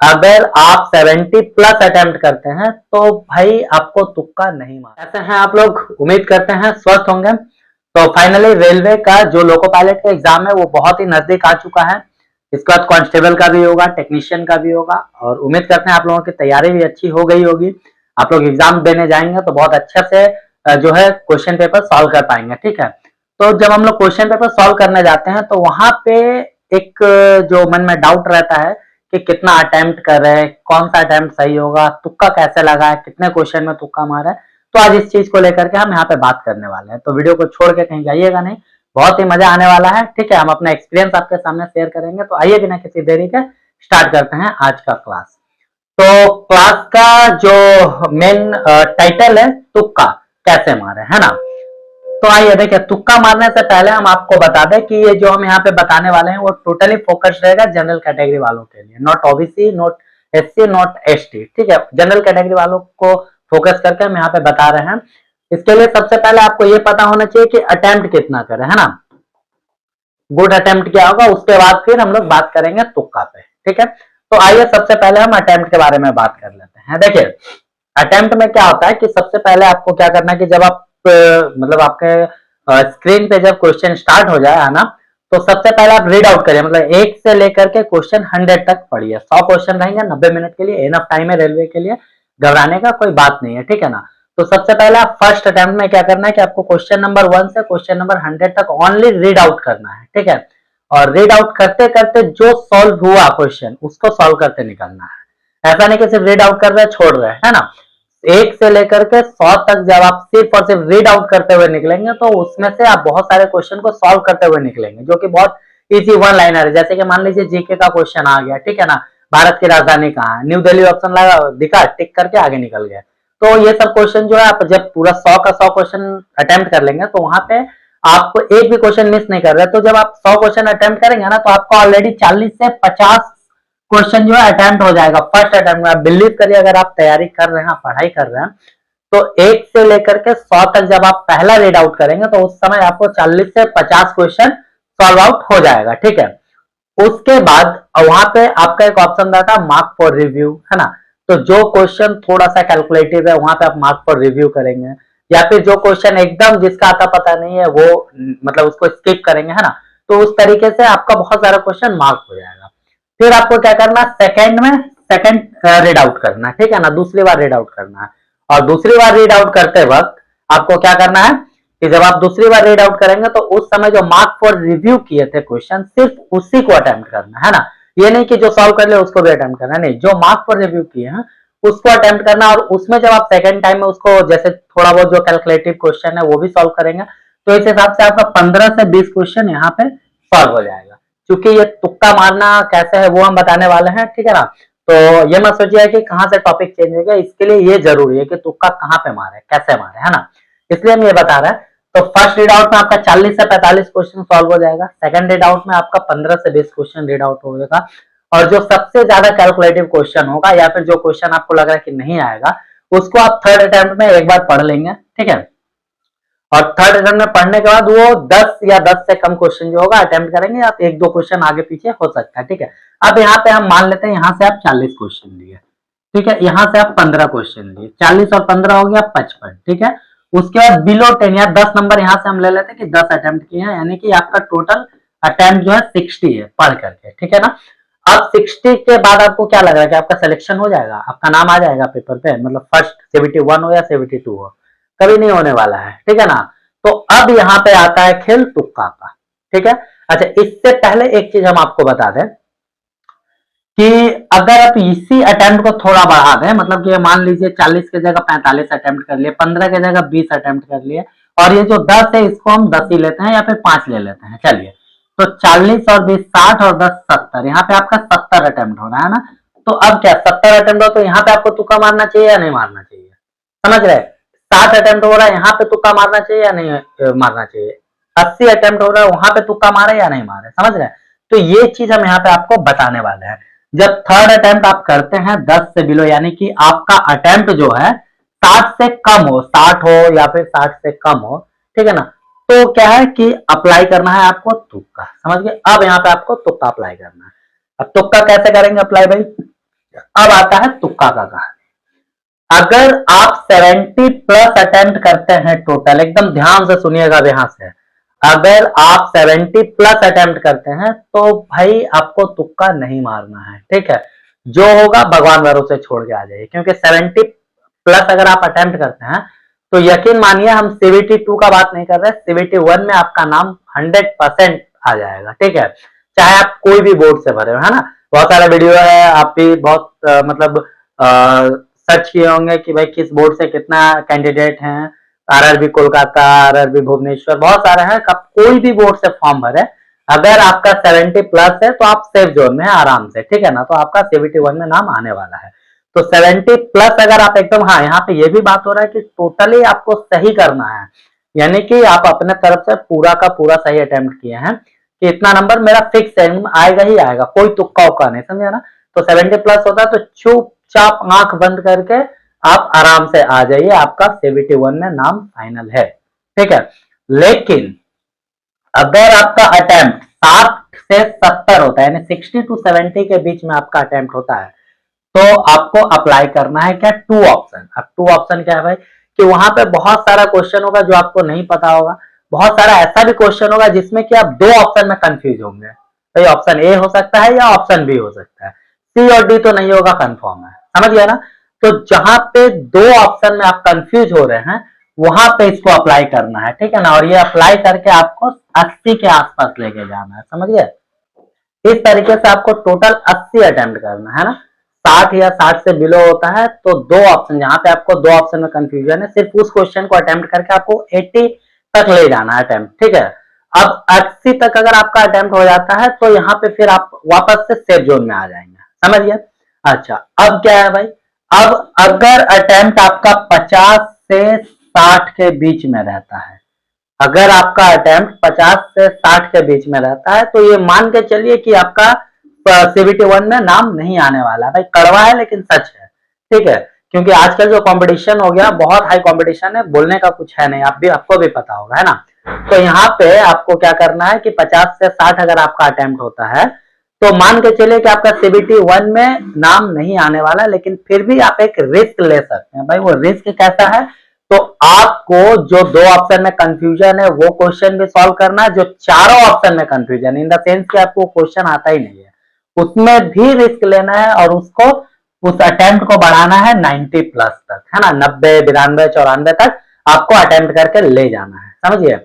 अगर आप 70 plus attempt करते हैं तो भाई आपको तुक्का नहीं मार। ऐसे हैं आप लोग, उम्मीद करते हैं स्वस्थ होंगे। तो फाइनली रेलवे का जो लोको पायलट का एग्जाम है वो बहुत ही नजदीक आ चुका है। इसके बाद कांस्टेबल का भी होगा, टेक्नीशियन का भी होगा, और उम्मीद करते हैं आप लोगों की तैयारी भी अच्छी हो गई होगी। आप लोग एग्जाम देने जाएंगे तो बहुत अच्छे से जो है क्वेश्चन पेपर सॉल्व कर पाएंगे, ठीक है। तो जब हम लोग क्वेश्चन पेपर सॉल्व करने जाते हैं तो वहां पे एक जो मन में डाउट रहता है कि कितना अटेम्प्ट कर रहे हैं, कौन सा अटेम्प्ट सही होगा, तुक्का कैसे लगा है, कितने क्वेश्चन में तुक्का मारा है। तो आज इस चीज को लेकर के हम यहाँ पे बात करने वाले हैं, तो वीडियो को छोड़ के कहीं जाइएगा नहीं, बहुत ही मजा आने वाला है, ठीक है। हम अपना एक्सपीरियंस आपके सामने शेयर करेंगे। तो आइए बिना किसी देरी के स्टार्ट करते हैं आज का क्लास। तो क्लास का जो मेन टाइटल है तुक्का कैसे मारे, है ना। तो आइए देखिए, तुक्का मारने से पहले हम आपको बता दें कि ये जो हम यहाँ पे बताने वाले हैं वो टोटली फोकस रहेगा जनरल कैटेगरी वालों के लिए, not OBC, not SC, not ST, ठीक है। जनरल कैटेगरी वालों को फोकस करके हम यहाँ पे बता रहे हैं। इसके लिए सबसे पहले आपको ये पता होना चाहिए कि अटेम्प्ट कितना करें, है ना। गुड अटेम्प्ट क्या होगा, उसके बाद फिर हम लोग बात करेंगे तुक्का पे, ठीक है। तो आइए सबसे पहले हम अटेम्प्ट के बारे में बात कर लेते हैं। देखिए, अटेम्प्ट में क्या होता है कि सबसे पहले आपको क्या करना है कि जब आप मतलब आपके स्क्रीन पे जब क्वेश्चन स्टार्ट हो जाए, है ना, तो सबसे पहले आप रीड आउट करिए, मतलब 1 से लेकर के क्वेश्चन 100 तक पढ़िए। 100 क्वेश्चन रहेंगे 90 मिनट के लिए, इनफ टाइम है रेलवे के लिए, घबराने का कोई बात नहीं है, ठीक है ना। तो सबसे पहले आप फर्स्ट अटेम्प्ट में क्या करना है कि आपको क्वेश्चन नंबर 1 से क्वेश्चन नंबर 100 तक ओनली रीड आउट करना है, ठीक है। और रीड आउट करते करते जो सॉल्व हुआ क्वेश्चन उसको सॉल्व करते निकलना है। ऐसा नहीं कि सिर्फ रीड आउट कर रहे छोड़ रहे, है ना। 1 से लेकर के 100 तक जब आप सिर्फ और सिर्फ रीड आउट करते हुए निकलेंगे तो उसमें से आप बहुत सारे क्वेश्चन को सॉल्व करते हुए निकलेंगे, जो कि बहुत इजी वन लाइनर है। जैसे कि मान लीजिए जीके का क्वेश्चन आ गया, ठीक है ना, भारत की राजधानी कहाँ है, न्यू दिल्ली ऑप्शन लगा, दिखा, टिक करके आगे निकल गया। तो ये सब क्वेश्चन जो है आप जब पूरा 100 का 100 क्वेश्चन अटेम्प्ट कर लेंगे तो वहां पे आपको एक भी क्वेश्चन मिस नहीं कर रहे। तो जब आप 100 क्वेश्चन अटेम्प्ट करेंगे ना तो आपको ऑलरेडी 40 से 50 क्वेश्चन जो है अटेम्प्ट हो जाएगा फर्स्ट अटेम्प्ट में। आप बिलीव करिए, अगर आप तैयारी कर रहे हैं, पढ़ाई कर रहे हैं, तो 1 से लेकर के 100 तक जब आप पहला रीड आउट करेंगे तो उस समय आपको 40 से 50 क्वेश्चन सॉल्व आउट हो जाएगा, ठीक है। उसके बाद वहां पे आपका एक ऑप्शन रहता है मार्क फॉर रिव्यू, है ना। तो जो क्वेश्चन थोड़ा सा कैलकुलेटिव है वहां पे आप मार्क फॉर रिव्यू करेंगे, या फिर जो क्वेश्चन एकदम जिसका आता पता नहीं है वो मतलब उसको स्किप करेंगे, है ना। तो उस तरीके से आपका बहुत सारा क्वेश्चन मार्क हो जाएगा। फिर आपको क्या करना है, सेकंड में सेकंड रीड आउट करना है, ठीक है ना, दूसरी बार रीड आउट करना है। और दूसरी बार रीड आउट करते वक्त आपको क्या करना है कि जब आप दूसरी बार रीड आउट करेंगे तो उस समय जो मार्क फॉर रिव्यू किए थे क्वेश्चन सिर्फ उसी को अटेम्प्ट करना है ना। ये नहीं कि जो सॉल्व कर ले उसको भी अटेम्प्ट करना, नहीं, जो मार्क फॉर रिव्यू किए हैं उसको अटेम्प्ट करना। और उसमें जब आप सेकंड टाइम में उसको जैसे थोड़ा बहुत जो कैलकुलेटिव क्वेश्चन है वो भी सॉल्व करेंगे तो इस हिसाब से आपका 15 से 20 क्वेश्चन यहाँ पे सॉल्व हो जाएगा। क्योंकि ये तुक्का मारना कैसे है वो हम बताने वाले हैं, ठीक है ना। तो ये मत सोचिए कि कहाँ से टॉपिक चेंज हो गया, इसके लिए ये जरूरी है कि तुक्का कहाँ पे मारे, कैसे मारे, है ना। इसलिए हम ये बता रहे हैं। तो फर्स्ट रीड आउट में आपका 40 से 45 क्वेश्चन सॉल्व हो जाएगा, सेकंड रीड आउट में आपका 15 से 20 क्वेश्चन रीड आउट हो जाएगा। और जो सबसे ज्यादा कैलकुलेटिव क्वेश्चन होगा या फिर जो क्वेश्चन आपको लग रहा है कि नहीं आएगा उसको आप थर्ड अटेम्प्ट में एक बार पढ़ लेंगे, ठीक है। और थर्ड अटेम्प्ट में पढ़ने के बाद वो 10 या 10 से कम क्वेश्चन जो होगा अटेम्प्ट करेंगे, आप एक दो क्वेश्चन आगे पीछे हो सकता है, ठीक है। अब यहाँ पे हम मान लेते हैं यहाँ से आप 40 क्वेश्चन लिए, ठीक है, यहाँ से आप 15 क्वेश्चन लिए, 40 और 15 हो गया 55, ठीक है। उसके बाद बिलो 10 या 10 नंबर यहाँ से हम ले लेते हैं कि 10 अटेम्प्ट किए हैं, यानी कि आपका टोटल अटेम्प्ट जो है 60 है पढ़ करके, ठीक है ना। अब 60 के बाद आपको क्या लग रहा है कि आपका सिलेक्शन हो जाएगा, आपका नाम आ जाएगा पेपर पे, मतलब फर्स्ट 71 हो या 72 हो, कभी नहीं होने वाला है, ठीक है ना। तो अब यहाँ पे आता है खेल तुक्का का, ठीक है। अच्छा, इससे पहले एक चीज हम आपको बता दें कि अगर आप इसी अटेम्प्ट को थोड़ा बढ़ा दें, मतलब कि मान लीजिए 40 की जगह 45 अटेम्प्ट कर लिए, 15 की जगह 20 अटेम्प्ट कर लिए, और ये जो 10 है इसको हम 10 ही लेते हैं या फिर 5 ले लेते हैं, चलिए। तो 40 और 20 60 और 10 70, यहाँ पे आपका 70 अटेम्प्ट हो रहा है ना। तो अब क्या 70 अटेम्प्ट हो तो यहाँ पे आपको तुक्का मारना चाहिए या नहीं मारना चाहिए, समझ रहे। 60 अटेम्प्ट हो रहा है यहाँ पे तुक्का मारना चाहिए या नहीं मारना चाहिए, 80 अटेम्प्ट हो रहा है वहां पे तुक्का मारे या नहीं मारे, समझ रहे। तो ये चीज हम यहाँ पे आपको बताने वाले हैं। जब थर्ड अटेम्प्ट आप करते हैं 10 से बिलो, यानी कि आपका अटेम्प्ट जो है 60 से कम हो, 60 हो या फिर 60 से कम हो, ठीक है ना। तो क्या है कि अप्लाई करना है आपको तुक्का, समझ गए। अब यहाँ पे आपको तुक्का अप्लाई करना है। अब तुक्का कैसे करेंगे अप्लाई भाई, अब आता है तुक्का का कहानी। अगर आप 70 प्लस अटेम्प्ट करते हैं टोटल, एकदम ध्यान से सुनिएगा यहां से, अगर आप 70 प्लस अटेम्प्ट करते हैं तो भाई आपको तुक्का नहीं मारना है, ठीक है। जो होगा भगवान भरोसे छोड़ के आ जाइए, क्योंकि 70 प्लस अगर आप अटेम्प्ट करते हैं तो यकीन मानिए हम CBT 2 का बात नहीं कर रहे, CBT 1 में आपका नाम 100% आ जाएगा, ठीक है। चाहे आप कोई भी बोर्ड से भरे हो, है ना। बहुत सारे वीडियो है, आप भी बहुत मतलब सर्च किए होंगे कि भाई किस बोर्ड से कितना कैंडिडेट हैं, RRB कोलकाता, RRB भुवनेश्वर, बहुत सारे हैं। कोई भी बोर्ड से फॉर्म भरे, अगर आपका 70 प्लस है तो आप सेफ जोन में है आराम से, ठीक है ना। तो आपका CBT 1 में नाम आने वाला है। तो 70 प्लस अगर आप एकदम, हाँ यहाँ पे ये भी बात हो रहा है कि टोटली आपको सही करना है, यानी कि आप अपने तरफ से पूरा का पूरा सही अटेम्प्ट किए हैं कि इतना नंबर मेरा फिक्स है, आएगा ही आएगा, कोई तुक्का उक्का नहीं, समझे ना। तो 70 प्लस होता है तो चुपचाप आंख बंद करके आप आराम से आ जाइए, आपका CBT 1 में नाम फाइनल है, ठीक है। लेकिन अगर आपका अटेम्प्ट 60 से 70 होता है, यानी 60 to 70 के बीच में आपका अटेम्प्ट होता है, तो आपको अप्लाई करना है क्या, 2 ऑप्शन। अब 2 ऑप्शन क्या है भाई, कि वहां पे बहुत सारा क्वेश्चन होगा जो आपको नहीं पता होगा, बहुत सारा ऐसा भी क्वेश्चन होगा जिसमें कि आप 2 ऑप्शन में कंफ्यूज होंगे, भाई ऑप्शन ए हो सकता है या ऑप्शन बी हो सकता है, सी और डी तो नहीं होगा, कंफर्म है, समझ गया ना। तो जहां पे 2 ऑप्शन में आप कंफ्यूज हो रहे हैं वहां पे इसको अप्लाई करना है, ठीक है ना। और ये अप्लाई करके आपको 80 के आसपास लेके जाना है, समझ गए। इस तरीके से आपको टोटल 80 अटेम्प्ट करना है ना। 60 या 60 से बिलो होता है तो 2 ऑप्शन, जहां पे आपको 2 ऑप्शन में कंफ्यूजन है, सिर्फ उस क्वेश्चन को अटेम्प्ट करके आपको 80 तक ले जाना है अटेम्प्ट, ठीक है। अब 80 तक अगर आपका अटेम्प्ट हो जाता है तो यहाँ पे फिर आप वापस से सेफ जोन में आ जाएंगे, समझिए। अच्छा, अब क्या है भाई, अब अगर अटेम्प्ट आपका 50 से 60 के बीच में रहता है, अगर आपका अटेम्प्ट 50 से 60 के बीच में रहता है तो ये मान के चलिए कि आपका CBT 1 में नाम नहीं आने वाला। भाई कड़वा है लेकिन सच है, ठीक है। क्योंकि आजकल जो कंपटीशन हो गया, बहुत हाई कंपटीशन है, बोलने का कुछ है नहीं, आपको भी पता होगा, है ना। तो यहाँ पे आपको क्या करना है कि 50 से 60 अगर आपका अटेम्प्ट होता है तो मान के चलिए कि आपका CBT 1 में नाम नहीं आने वाला, लेकिन फिर भी आप एक रिस्क ले सकते हैं। भाई वो रिस्क कैसा है, तो आपको जो 2 ऑप्शन में कंफ्यूजन है वो क्वेश्चन भी सॉल्व करना है, जो चारों ऑप्शन में कंफ्यूजन इन द सेंस कि आपको क्वेश्चन आता ही नहीं है उसमें भी रिस्क लेना है, और उसको उस अटेम्प्ट को बढ़ाना है 90 प्लस तक, है ना। 90, 92, 94 तक आपको अटेम्प्ट करके ले जाना है, समझिए।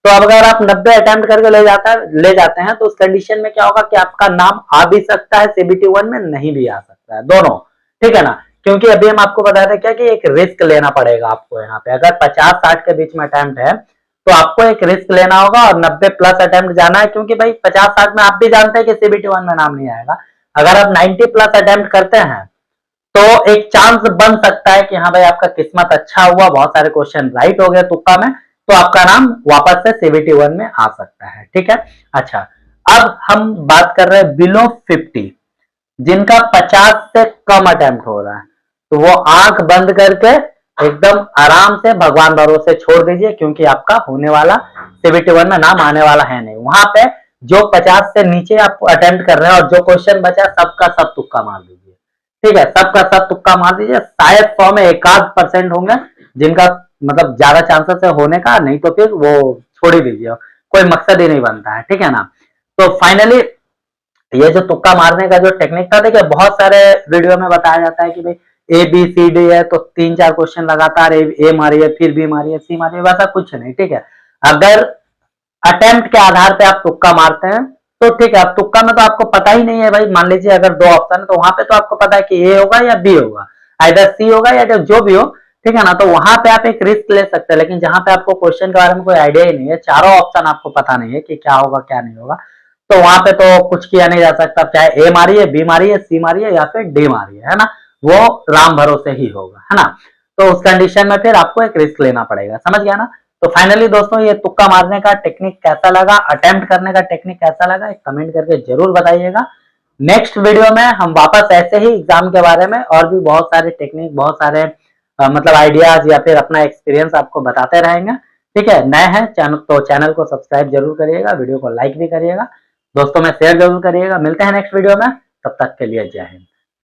तो अब अगर आप 90 अटेम्प्ट करके ले जाते हैं तो उस कंडीशन में क्या होगा कि आपका नाम आ भी सकता है CBT 1 में, नहीं भी आ सकता है, दोनों, ठीक है ना। क्योंकि अभी हम आपको बता रहे क्या कि एक रिस्क लेना पड़ेगा आपको यहाँ पे। अगर 50-60 के बीच में अटेम्प्ट है तो आपको एक रिस्क लेना होगा और 90 प्लस अटेम्प्ट जाना है, क्योंकि भाई 50-60 में आप भी जानते हैं कि CBT 1 में नाम नहीं आएगा। अगर आप 90 प्लस अटेम्प्ट करते हैं तो एक चांस बन सकता है कि हाँ भाई आपका किस्मत अच्छा हुआ, बहुत सारे क्वेश्चन राइट हो गए तुक्का में, तो आपका नाम वापस से CBT 1 में आ सकता है, ठीक है। अच्छा, अब हम बात कर रहे हैं बिलो 50, जिनका 50 से कम अटेम्प्ट हो रहा है, तो वो आंख बंद करके एकदम आराम से भगवान भरोसे छोड़ दीजिए, क्योंकि आपका होने वाला CBT 1 में नाम आने वाला है नहीं। वहां पे जो 50 से नीचे आप अटेम्प्ट कर रहे हैं और जो क्वेश्चन बचा सबका सब तुक्का मार दीजिए, ठीक है। सबका सब तुक्का मार दीजिए, शायद 100 में 1-8% होंगे जिनका मतलब ज्यादा चांसेस है होने का, नहीं तो फिर वो छोड़ ही दीजिए, कोई मकसद ही नहीं बनता है, ठीक है ना। तो फाइनली ये जो तुक्का मारने का जो टेक्निक था, देखिए बहुत सारे वीडियो में बताया जाता है कि भाई ABCD है तो 3-4 क्वेश्चन लगातार ए मारिए, फिर B मारिए, C मारिए, वैसा कुछ नहीं, ठीक है। अगर अटेम्प्ट के आधार पे आप तुक्का मारते हैं तो ठीक है। अब तुक्का में तो आपको पता ही नहीं है भाई, मान लीजिए अगर 2 ऑप्शन है तो वहां पे तो आपको पता है कि A होगा या B होगा, आइदर C होगा या जो भी हो, ठीक है ना। तो वहां पे आप एक रिस्क ले सकते हैं, लेकिन जहां पे आपको क्वेश्चन के बारे में कोई आइडिया ही नहीं है, चारों ऑप्शन आपको पता नहीं है कि क्या होगा क्या नहीं होगा, तो वहां पे तो कुछ किया नहीं जा सकता। चाहे A मारिए, B मारिए, C मारिए या फिर D मारिए, है ना, वो राम भरोसे ही होगा, है ना। तो उस कंडीशन में फिर आपको एक रिस्क लेना पड़ेगा, समझ गया ना। तो फाइनली दोस्तों ये तुक्का मारने का टेक्निक कैसा लगा, अटेम्प्ट करने का टेक्निक कैसा लगा, एक कमेंट करके जरूर बताइएगा। नेक्स्ट वीडियो में हम वापस ऐसे ही एग्जाम के बारे में और भी बहुत सारे टेक्निक, बहुत सारे मतलब आइडियाज या फिर अपना एक्सपीरियंस आपको बताते रहेंगे, ठीक है। नए हैं चैनल तो चैनल को सब्सक्राइब जरूर करिएगा, वीडियो को लाइक भी करिएगा, दोस्तों में शेयर जरूर करिएगा। मिलते हैं नेक्स्ट वीडियो में, तब तक के लिए जय हिंद।